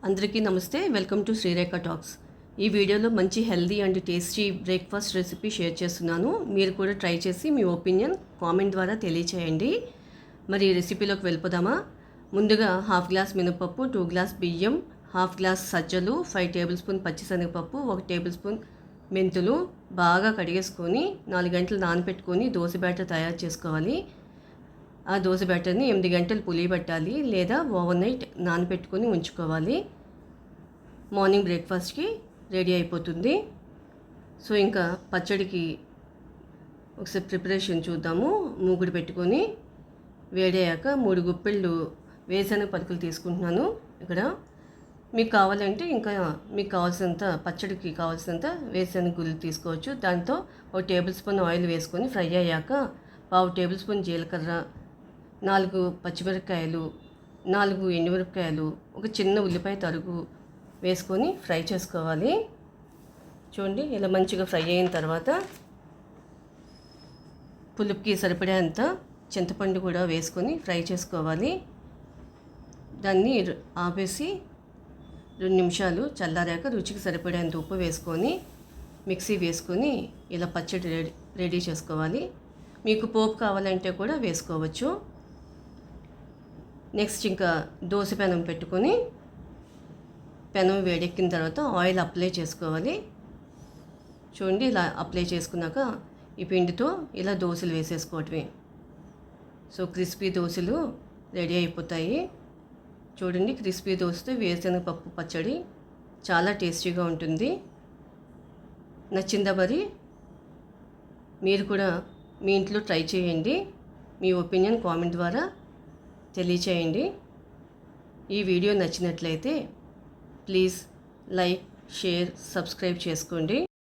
అందరికీ నమస్తే. Welcome to Srirekha talks. ఈ వీడియోలో మంచి healthy and tasty breakfast recipe share చేస్తున్నాను. మీరు కూడా ట్రై చేసి మీ ఒపీనియన్ కామెంట్ ద్వారా తెలియచేయండి. మరి ఈ రెసిపీలోకి వెళ్ళిపోదామా? ముందుగా హాఫ్ గ్లాస్ మినపప్పు, 2 గ్లాస్ బియ్యం, హాఫ్ గ్లాస్ సజ్జలు, 5 టేబుల్ స్పూన్ పచ్చిశనగపప్పు, 1 టేబుల్ స్పూన్ మెంతులు బాగా కడిగేసుకొని 4 గంటలు నానబెట్టుకొని దోశ బ్యాటర్ తయారు చేసుకోవాలి. ఆ దోశ బ్యాటర్ని 8 గంటలు పులియబెట్టాలి లేదా ఓవర్ నైట్ నానబెట్టుకొని ఉంచుకోవాలి. మార్నింగ్ బ్రేక్ఫాస్ట్కి రెడీ అయిపోతుంది. సో ఇంకా పచ్చడికి ఒకసారి ప్రిపరేషన్ చూద్దాము. మూగుడు పెట్టుకొని వేడయ్యాక 3 గుప్పెళ్ళు వేరుశనగ పలుకులు తీసుకుంటున్నాను. ఇక్కడ మీకు కావాలంటే ఇంకా మీకు కావాల్సినంత పచ్చడికి కావాల్సినంత వేరుశనగ గుళ్ళు తీసుకోవచ్చు. దాంతో 1 టేబుల్ స్పూన్ ఆయిల్ వేసుకొని ఫ్రై అయ్యాక 1/2 టేబుల్ స్పూన్ జీలకర్ర, 4 పచ్చిమిరపకాయలు, 4 ఎండుమిరపకాయలు, ఒక చిన్న ఉల్లిపాయ తరుగు వేసుకొని ఫ్రై చేసుకోవాలి. చూడండి ఇలా మంచిగా ఫ్రై అయిన తర్వాత పులుపుకి సరిపడేంత చింతపండు కూడా వేసుకొని ఫ్రై చేసుకోవాలి. దాన్ని ఆపేసి 2 నిమిషాలు చల్లారాక రుచికి సరిపడేంత ఉప్పు వేసుకొని మిక్సీ వేసుకొని ఇలా పచ్చడి రెడీ చేసుకోవాలి. మీకు పోపు కావాలంటే కూడా వేసుకోవచ్చు. నెక్స్ట్ ఇంకా దోశ పెనం పెట్టుకొని పెనం వేడెక్కిన తర్వాత ఆయిల్ అప్లై చేసుకోవాలి. చూడండి ఇలా అప్లై చేసుకున్నాక ఈ పిండితో ఇలా దోశలు వేసేసుకోవటమే. సో క్రిస్పీ దోశలు రెడీ అయిపోతాయి. చూడండి క్రిస్పీ దోశతో వేరుశనగపప్పు పచ్చడి చాలా టేస్టీగా ఉంటుంది. నచ్చిందా మరి? మీరు కూడా మీ ఇంట్లో ట్రై చేయండి. మీ ఒపీనియన్ కామెంట్ ద్వారా తెలియచేయండి. ఈ వీడియో నచ్చినట్లయితే ప్లీజ్ లైక్, షేర్, సబ్స్క్రైబ్ చేసుకోండి.